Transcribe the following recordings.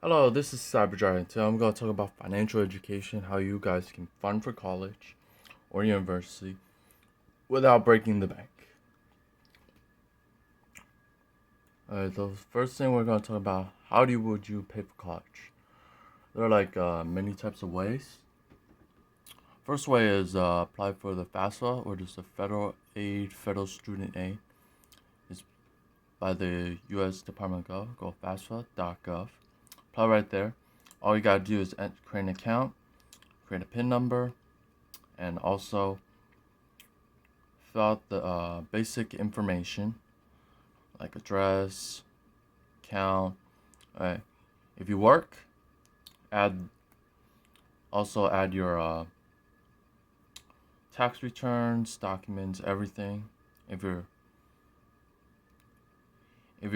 Hello, this is CyberDragon. Today I'm going to talk about financial education, how you guys can fund for college or university without breaking the bank. Alright, the first thing we're going to talk about, would you pay for college? There are many types of ways. First way is apply for the FAFSA, or just the Federal Student Aid. It's by the U.S. Department of Gov. Go FAFSA.gov. Apply right there. All you gotta do is create an account, create a PIN number, and also fill out the basic information like address, account. Alright. If you work, add your tax returns, documents, everything. If you're if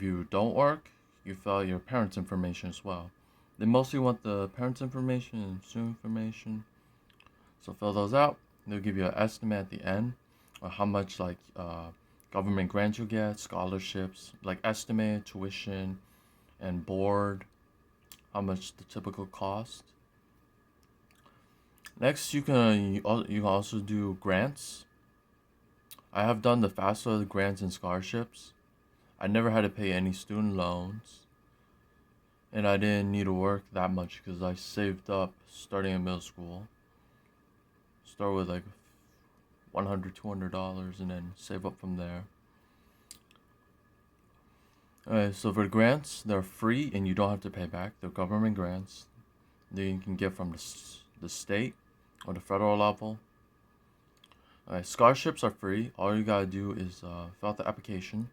you don't work, you fill out your parents' information as well. They mostly want the parents' information and student information, so fill those out. They'll give you an estimate at the end of how much government grants you get, scholarships, like estimated tuition and board, how much the typical cost. Next, you can also do grants. I have done the FAFSA grants and scholarships. I never had to pay any student loans, and I didn't need to work that much because I saved up starting in middle school. Start with like $100, $200, and then save up from there. Alright, so for grants, they're free and you don't have to pay back. They're government grants that you can get from the state or the federal level. Alright, scholarships are free. All you gotta do is fill out the application.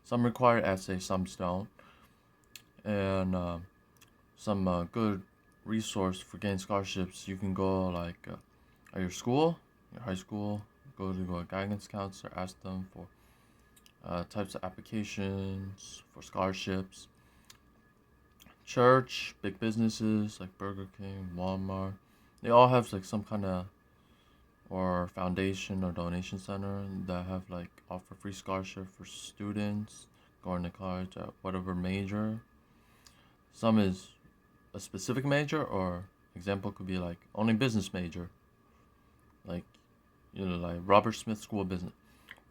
Some require essays, some don't. And some good resource for getting scholarships, you can go at your school, your high school, go to a guidance counselor, ask them for types of applications for scholarships. Church, big businesses like Burger King, Walmart, they all have like some kind of or foundation or donation center that have offer free scholarship for students going to college at whatever major. Some is a specific major, or example could be like only business major, like like Robert Smith School of Business.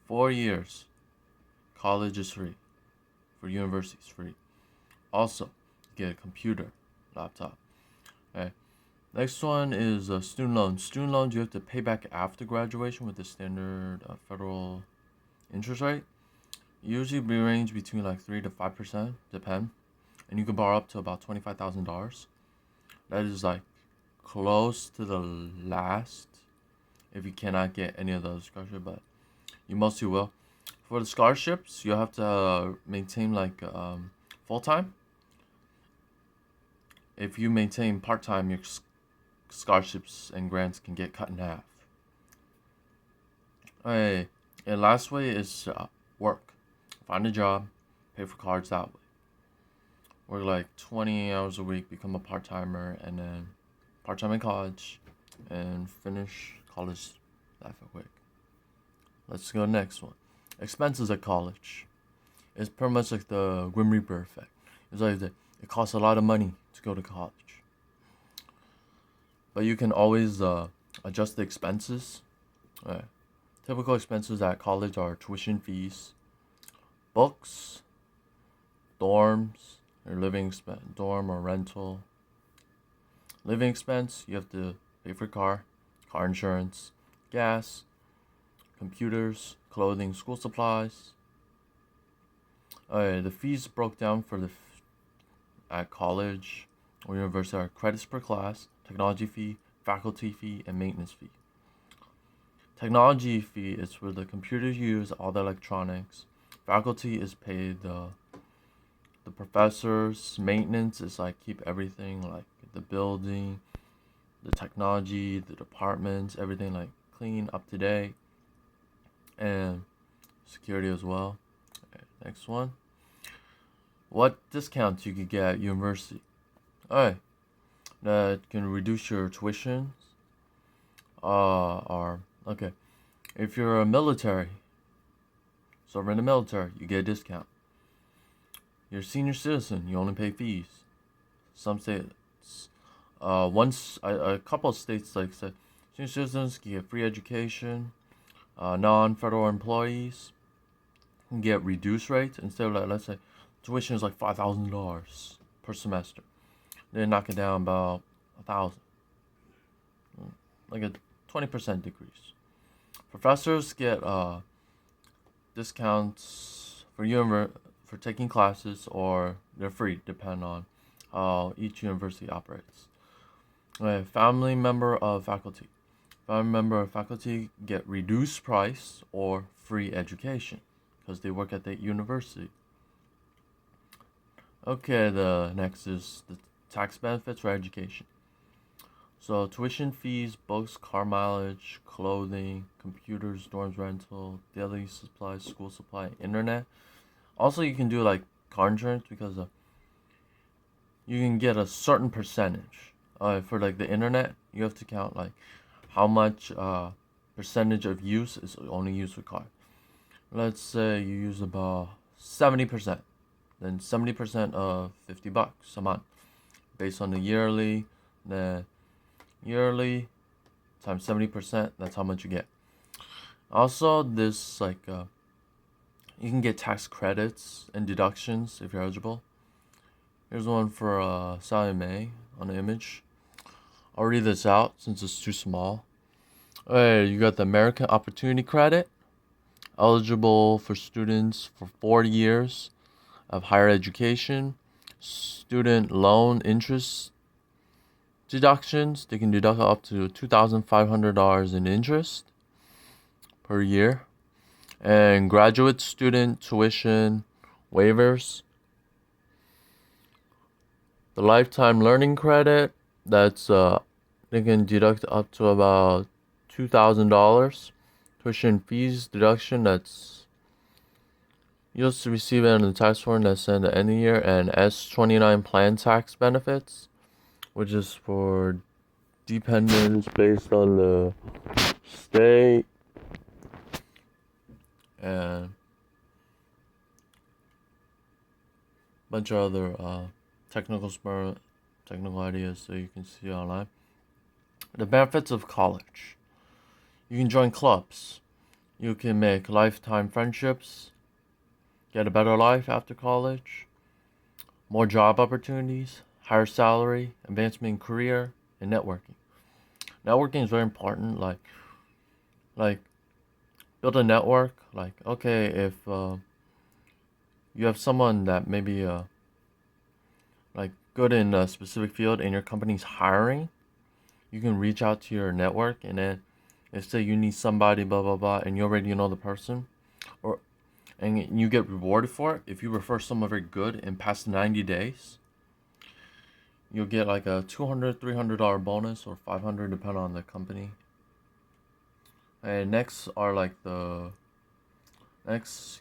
4 years, college is free. For university, it's free. Also, get a computer, laptop. Okay. Next one is student loans. Student loans you have to pay back after graduation with the standard federal interest rate. Usually be range between 3 to 5%, depend. And you can borrow up to about $25,000. That is close to the last if you cannot get any of those scholarships, but you mostly will. For the scholarships, you have to maintain full time. If you maintain part time, your scholarships and grants can get cut in half. Okay, and last way is work. Find a job, pay for college that way. Work 20 hours a week, become a part timer, and then part time in college, and finish college that quick. Let's go next one. Expenses at college. It's pretty much like the Grim Reaper effect. It's like it costs a lot of money to go to college, but you can always adjust the expenses. Typical expenses at college are tuition fees, books, dorms, or living expense, dorm or rental. Living expense, you have to pay for car insurance, gas, computers, clothing, school supplies. The fees broke down at college or university are credits per class, technology fee, faculty fee, and maintenance fee. Technology fee is for the computers you use, all the electronics. Faculty is paid the professors. Maintenance is keep everything the building, the technology, the departments, everything clean, up to date, and security as well. Next one. What discounts you could get at university? Alright, that can reduce your tuition. Okay, if you're a military, serve in the military, you get a discount. You're a senior citizen, you only pay fees. Some states, a couple of states like said, senior citizens can get free education. Non-federal employees can get reduced rates instead of like, let's say tuition is like $5,000 per semester. They knock it down about 1,000, like a 20% decrease. Professors get discounts for taking classes, or they're free, depending on how each university operates. A family member of faculty. Family member of faculty get reduced price or free education because they work at the university. Okay, the next is the tax benefits for education. So tuition fees, books, car mileage, clothing, computers, dorms rental, daily supplies, school supply, internet. Also, you can do like car insurance because you can get a certain percentage. For like the internet, you have to count like how much percentage of use is only used for car. Let's say you use about 70%, then 70% of $50 a month, based on the yearly. Then yearly times 70%, that's how much you get. Also, this like you can get tax credits and deductions if you're eligible. Here's one for Sallie Mae on the image. I'll read this out since it's too small. Alright, you got the American Opportunity Credit, eligible for students for 4 years of higher education. Student loan interest deductions, they can deduct up to $2,500 in interest per year. And graduate student tuition waivers. The lifetime learning credit, that's they can deduct up to about $2,000. Tuition fees deduction, that's you'll receive it on the tax form that's sent at the end of the year. And S-29 plan tax benefits, which is for dependents based on the state. And a bunch of other technical ideas so you can see online. The benefits of college. You can join clubs. You can make lifetime friendships. Get a better life after college. More job opportunities. Higher salary. Advancement in career. And networking. Networking is very important. Like build a network. Like, okay, if you have someone that maybe like good in a specific field and your company's hiring, you can reach out to your network, and then if say you need somebody blah blah blah and you already know the person, or and you get rewarded for it if you refer someone very good in past 90 days, you'll get like a $200-$300 bonus, or $500 depending on the company. And next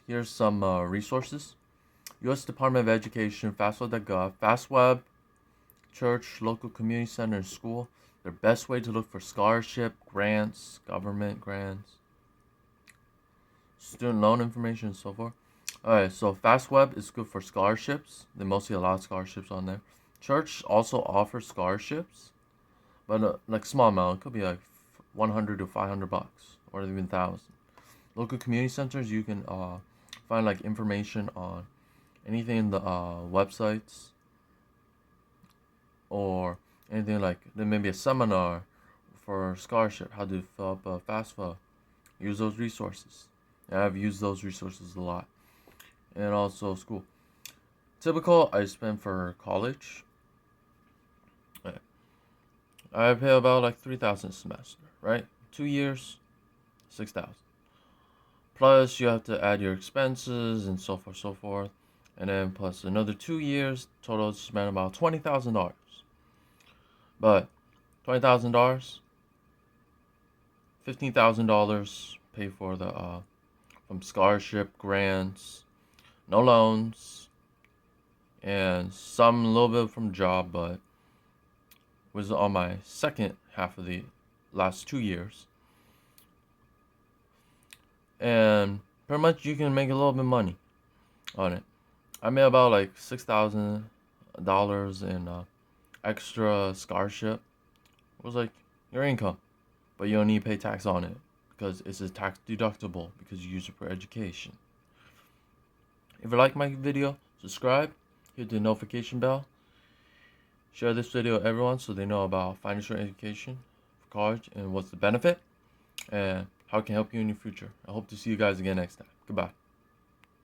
here's some resources. U.S. Department of Education, fastweb.gov, FastWeb, church, local community center, and school. Their best way to look for scholarship, grants, government grants, student loan information, and so forth. Alright, so FastWeb is good for scholarships. They mostly allow scholarships on there. Church also offers scholarships, but like small amount. It could be like $100 to $500, or even 1,000. Local community centers, you can find like information on anything in the websites, or anything like there may be a seminar for scholarship, how to fill up a FAFSA. Use those resources. And I've used those resources a lot. And also school. Typical I spend for college, I pay about like $3,000 a semester, right? 2 years, $6,000. Plus you have to add your expenses and so forth. And then plus another 2 years, total spend about $20,000. But $20,000, $15,000 pay for the from scholarship, grants, no loans, and some a little bit from job, but was on my second half of the last 2 years. And pretty much you can make a little bit of money on it. I made about like $6,000 in extra scholarship. It was like your income, but you don't need to pay tax on it because it's a tax deductible because you use it for education. If you like my video, subscribe, hit the notification bell, share this video with everyone so they know about financial education for college and what's the benefit and how it can help you in your future. I hope to see you guys again next time. Goodbye.